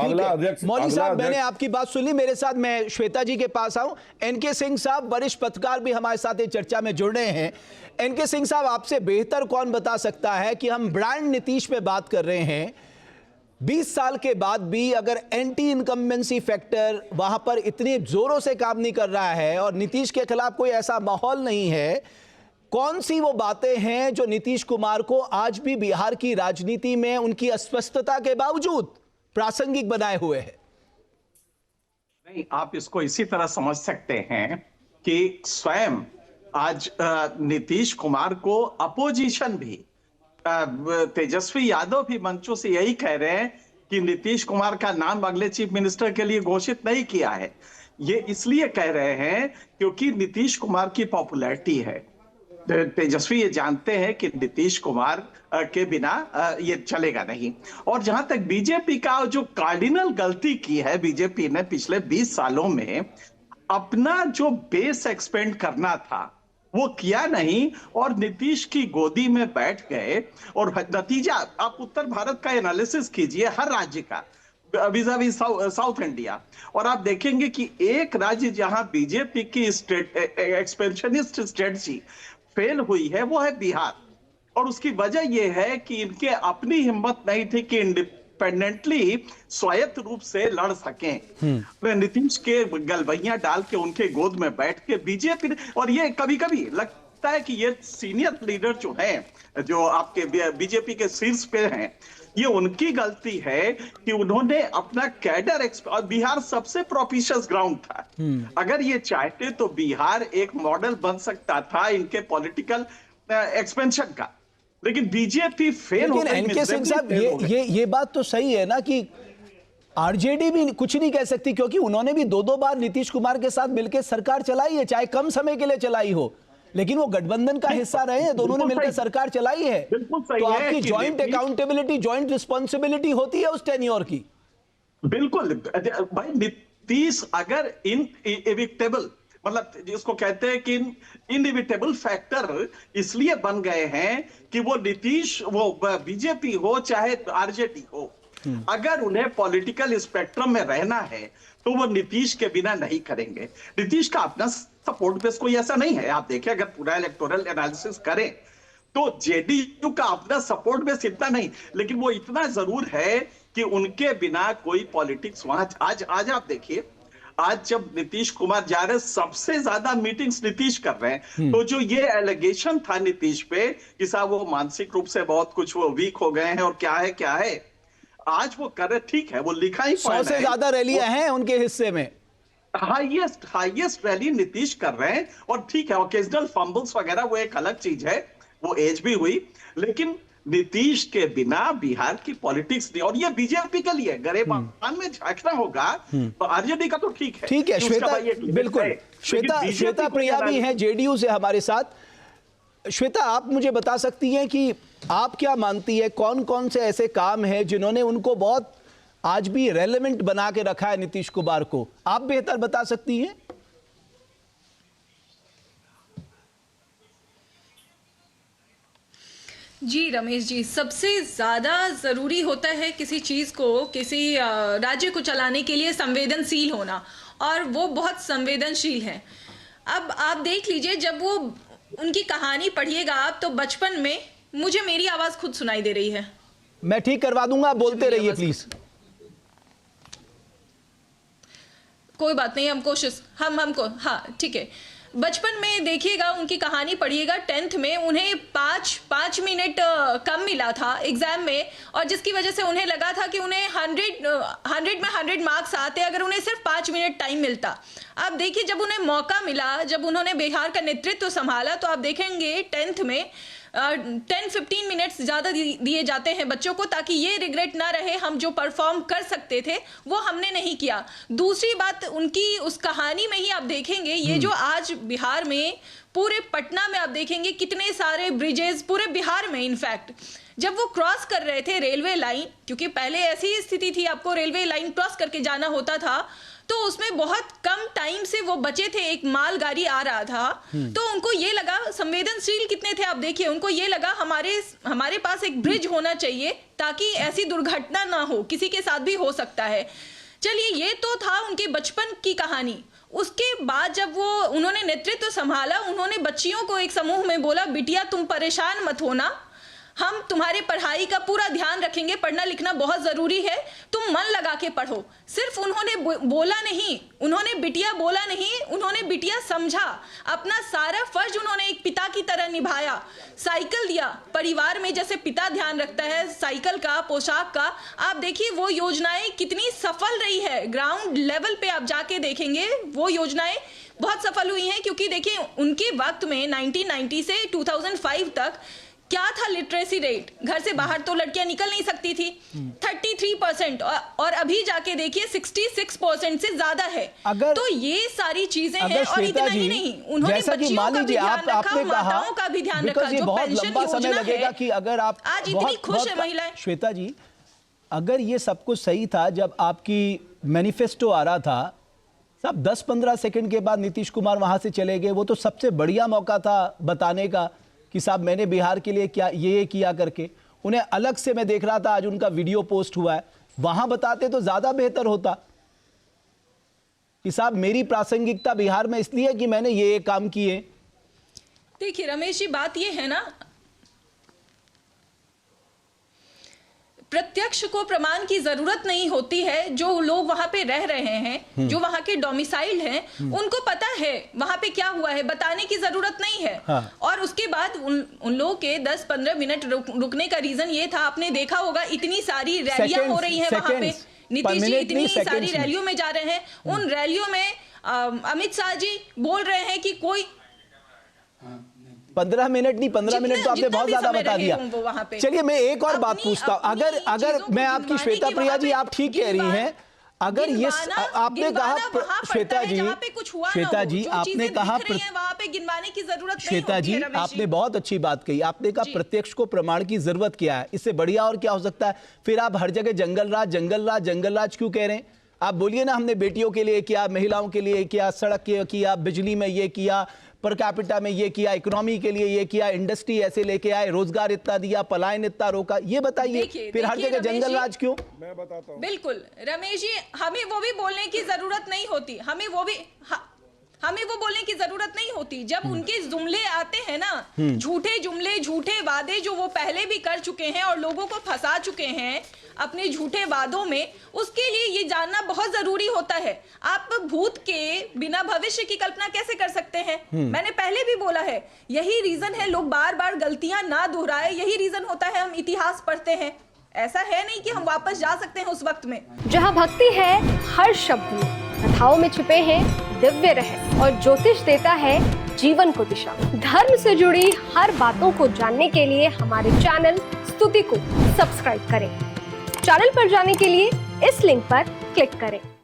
मौली साहब, मैंने आपकी बात सुनी, मेरे साथ मैं श्वेता जी के पास आऊं। एनके सिंह साहब वरिष्ठ पत्रकार भी हमारे साथ इस चर्चा में जुड़ रहे हैं। एनके सिंह साहब, आपसे बेहतर कौन बता सकता है कि हम ब्रांड नीतीश पे बात कर रहे हैं, 20 साल के बाद भी अगर एंटी इनकम्बेंसी फैक्टर वहां पर इतने जोरों से काम नहीं कर रहा है और नीतीश के खिलाफ कोई ऐसा माहौल नहीं है, कौन सी वो बातें हैं जो नीतीश कुमार को आज भी बिहार की राजनीति में उनकी अस्पष्टता के बावजूद प्रासंगिक बनाए हुए हैं? नहीं, आप इसको इसी तरह समझ सकते हैं कि स्वयं आज नीतीश कुमार को अपोजिशन भी, तेजस्वी यादव भी मंचों से यही कह रहे हैं कि नीतीश कुमार का नाम अगले चीफ मिनिस्टर के लिए घोषित नहीं किया है। ये इसलिए कह रहे हैं क्योंकि नीतीश कुमार की पॉपुलैरिटी है। तेजस्वी ये जानते हैं कि नीतीश कुमार के बिना ये चलेगा नहीं। और जहां तक बीजेपी का जो कार्डिनल गलती की है बीजेपी ने पिछले 20 सालों में, अपना जो बेस एक्सपेंड करना था वो किया नहीं और नीतीश की गोदी में बैठ गए। और नतीजा आप उत्तर भारत का एनालिसिस कीजिए, हर राज्य का विज़ाविज़ साउथ इंडिया, और आप देखेंगे कि एक राज्य जहां बीजेपी की एक्सपेंशनिस्ट स्ट्रेटजी फेल हुई है वो है बिहार। और उसकी वजह यह है कि इनके अपनी हिम्मत नहीं थी कि इंडिपेंडेंटली स्वायत्त रूप से लड़ सकें। नीतीश के गलबैया डाल के उनके गोद में बैठ के बीजेपी, और ये कभी कभी लगता है कि ये सीनियर लीडर जो हैं, जो आपके बीजेपी के शीर्ष पे हैं, ये उनकी गलती है कि उन्होंने अपना कैडर, और बिहार सबसे प्रोपिशियस ग्राउंड था। अगर ये चाहते तो बिहार एक मॉडल बन सकता था इनके पॉलिटिकल एक्सपेंशन का, लेकिन बीजेपी फेल हो गई। एनके सिंह साहब, ये बात तो सही है ना कि आरजेडी भी कुछ नहीं कह सकती, क्योंकि उन्होंने भी दो बार नीतीश कुमार के साथ मिलकर सरकार चलाई है, चाहे कम समय के लिए चलाई हो, लेकिन वो गठबंधन का हिस्सा रहे हैं, दोनों ने मिलकर सरकार चलाई है। तो आपकी जॉइंट अकाउंटेबिलिटी, जॉइंट रिस्पॉन्सिबिलिटी होती है उस टेन्योर की। बिल्कुल भाई, नीतीश अगर इनएविक्टेबल, मतलब जिसको कहते हैं कि इनएविटेबल फैक्टर इसलिए बन गए हैं कि वो नीतीश, वो बीजेपी हो चाहे आरजेडी हो, अगर उन्हें पॉलिटिकल स्पेक्ट्रम में रहना है तो वो नीतीश के बिना नहीं करेंगे। नीतीश का अपना सपोर्ट बेस कोई ऐसा नहीं है। आप देखिए, अगर पूरा इलेक्टोरल एनालिसिस करें तो जेडीयू का अपना सपोर्ट बेस इतना नहीं, लेकिन वो इतना जरूर है कि उनके बिना कोई पॉलिटिक्स वहां आज आप देखिए, आज जब नीतीश कुमार जा रहे, सबसे ज्यादा मीटिंग्स नीतीश कर रहे हैं। तो जो ये एलिगेशन था नीतीश पे कि साहब वो मानसिक रूप से बहुत कुछ वो वीक हो गए हैं और क्या है, आज वो कर रहे, ठीक है, वो लिखा ही 100 से ज्यादा रैलियां हैं उनके हिस्से में, हाईएस्ट रैली नीतीश कर रहे हैं। और ठीक है, ओकेजनल फंबल्स वगैरह वो एक अलग चीज है, वो एज भी हुई, लेकिन नीतीश के बिना बिहार की पॉलिटिक्स नहीं। और ये बीजेपी के लिए गरेबान में झांकना होगा, तो आरजेडी का तो ठीक है। श्वेता, बिल्कुल, श्वेता प्रिया भी है जेडीयू से हमारे साथ। श्वेता, आप मुझे बता सकती हैं कि आप क्या मानती है, कौन कौन से ऐसे काम हैं जिन्होंने उनको बहुत आज भी रेलेवेंट बना के रखा है नीतीश कुमार को? आप बेहतर बता सकती हैं। जी रमेश जी, सबसे ज़्यादा ज़रूरी होता है किसी चीज़ को, किसी राज्य को चलाने के लिए संवेदनशील होना, और वो बहुत संवेदनशील है। अब आप देख लीजिए, जब वो उनकी कहानी पढ़िएगा आप, तो बचपन में मुझे मेरी आवाज़ खुद सुनाई दे रही है। मैं ठीक करवा दूंगा, आप बोलते रहिए प्लीज़। कोई बात नहीं, हम कोशिश हमको हाँ ठीक है। बचपन में देखिएगा, उनकी कहानी पढ़िएगा, 10th में उन्हें 5 मिनट कम मिला था एग्जाम में, और जिसकी वजह से उन्हें लगा था कि उन्हें 100 में 100 मार्क्स आते अगर उन्हें सिर्फ 5 मिनट टाइम मिलता। अब देखिए, जब उन्हें मौका मिला, जब उन्होंने बिहार का नेतृत्व संभाला, तो आप देखेंगे 10th में 10-15 मिनट्स ज़्यादा दिए जाते हैं बच्चों को, ताकि ये रिग्रेट ना रहे हम जो परफॉर्म कर सकते थे वो हमने नहीं किया। दूसरी बात, उनकी उस कहानी में ही आप देखेंगे, ये जो आज बिहार में, पूरे पटना में आप देखेंगे कितने सारे ब्रिजेस, पूरे बिहार में इनफैक्ट जब वो क्रॉस कर रहे थे रेलवे लाइन, क्योंकि पहले ऐसी स्थिति थी आपको रेलवे लाइन क्रॉस करके जाना होता था, तो उसमें बहुत कम टाइम से वो बचे थे, एक मालगाड़ी आ रहा था, तो उनको ये लगा, संवेदनशील कितने थे आप देखिए, उनको ये लगा हमारे पास एक ब्रिज होना चाहिए ताकि ऐसी दुर्घटना ना हो, किसी के साथ भी हो सकता है। चलिए, ये तो था उनके बचपन की कहानी। उसके बाद जब उन्होंने नेतृत्व संभाला, उन्होंने बच्चियों को एक समूह में बोला, बिटिया तुम परेशान मत होना, हम तुम्हारे पढ़ाई का पूरा ध्यान रखेंगे, पढ़ना लिखना बहुत जरूरी है, तुम मन लगा के पढ़ो। सिर्फ उन्होंने बोला नहीं, उन्होंने बिटिया बोला नहीं, उन्होंने बिटिया समझा, अपना सारा फर्ज उन्होंने एक पिता की तरह निभाया, साइकिल दिया, परिवार में जैसे पिता ध्यान रखता है साइकिल का, पोशाक का। आप देखिए वो योजनाएं कितनी सफल रही है, ग्राउंड लेवल पे आप जाके देखेंगे वो योजनाएं बहुत सफल हुई हैं, क्योंकि देखिए उनके वक्त में 1990 से 2005 तक क्या था लिटरेसी रेट, घर से बाहर तो लड़कियां निकल नहीं सकती थी, 33%, और अभी जाके देखिए 66% से ज्यादा है। तो ये सारी चीजें हैं, और इतना ही नहीं, उन्होंने बच्चियों का भी ध्यान रखा, माताओं का भी ध्यान रखा, जो पेंशन योजना है, कि अगर आप आज इतनी खुश है महिलाएं। श्वेता जी, अगर ये सब कुछ सही था, जब आपकी मैनिफेस्टो आ रहा था, सब 10-15 सेकंड के बाद नीतीश कुमार वहां से चले गए, वो तो सबसे बढ़िया मौका था बताने का कि साहब मैंने बिहार के लिए क्या ये किया करके। उन्हें अलग से मैं देख रहा था, आज उनका वीडियो पोस्ट हुआ है, वहां बताते तो ज्यादा बेहतर होता कि साहब मेरी प्रासंगिकता बिहार में इसलिए कि मैंने ये काम किए। देखिए रमेश जी, बात ये है ना, प्रत्यक्ष को प्रमाण की जरूरत नहीं होती है। जो लोग वहां पे रह रहे हैं, जो वहां के डोमिसाइल हैं, उनको पता है वहां पे क्या हुआ है, बताने की जरूरत नहीं है। हाँ। और उसके बाद उन लोगों के 10-15 मिनट रुकने का रीजन ये था, आपने देखा होगा इतनी सारी रैलियां हो रही हैं वहां पे, नीतीश जी इतनी सारी रैलियों में जा रहे हैं, उन रैलियों में अमित शाह जी बोल रहे हैं कि कोई 15 मिनट नहीं, 15 मिनट तो आपने बहुत ज्यादा बता दिया। चलिए मैं एक और बात पूछता हूं, अगर मैं आपकी, श्वेता प्रिया जी आप ठीक कह रही हैं, अगर ये आपने कहा, श्वेता जी आपने कहा, वहां पे गिनवाने की जरूरत नहीं, श्वेता जी आपने बहुत अच्छी बात कही, आपने कहा प्रत्यक्ष को प्रमाण की जरूरत क्या है, इससे बढ़िया और क्या हो सकता है। फिर आप हर जगह जंगल राज जंगल राज जंगल राज क्यों कह रहे हैं? आप बोलिए ना, हमने बेटियों के लिए किया, महिलाओं के लिए किया, सड़क के किया, बिजली में ये किया, पर कैपिटा में ये किया, इकोनॉमी के लिए ये किया, इंडस्ट्री ऐसे लेके आए, रोजगार इतना दिया, पलायन इतना रोका, ये बताइए। फिर हर जगह जंगल राज क्यों? मैं बताता हूँ। बिल्कुल रमेश जी, हमें वो भी बोलने की जरूरत नहीं होती, हमें वो बोलने की जरूरत नहीं होती। जब उनके जुमले आते हैं ना, झूठे जुमले, झूठे वादे जो वो पहले भी कर चुके हैं और लोगों को फंसा चुके हैं अपने झूठे वादों में, उसके लिए ये जानना बहुत जरूरी होता है। आप भूत के बिना भविष्य की कल्पना कैसे कर सकते हैं? मैंने पहले भी बोला है, यही रीजन है लोग बार बार गलतियां ना दोहराए, यही रीजन होता है हम इतिहास पढ़ते हैं। ऐसा है नहीं कि हम वापस जा सकते हैं उस वक्त में। जहाँ भक्ति है हर शब्द में, कथाओं में छिपे हैं दिव्य रहस्य, और ज्योतिष देता है जीवन को दिशा। धर्म से जुड़ी हर बातों को जानने के लिए हमारे चैनल स्तुति को सब्सक्राइब करें। चैनल पर जाने के लिए इस लिंक पर क्लिक करें।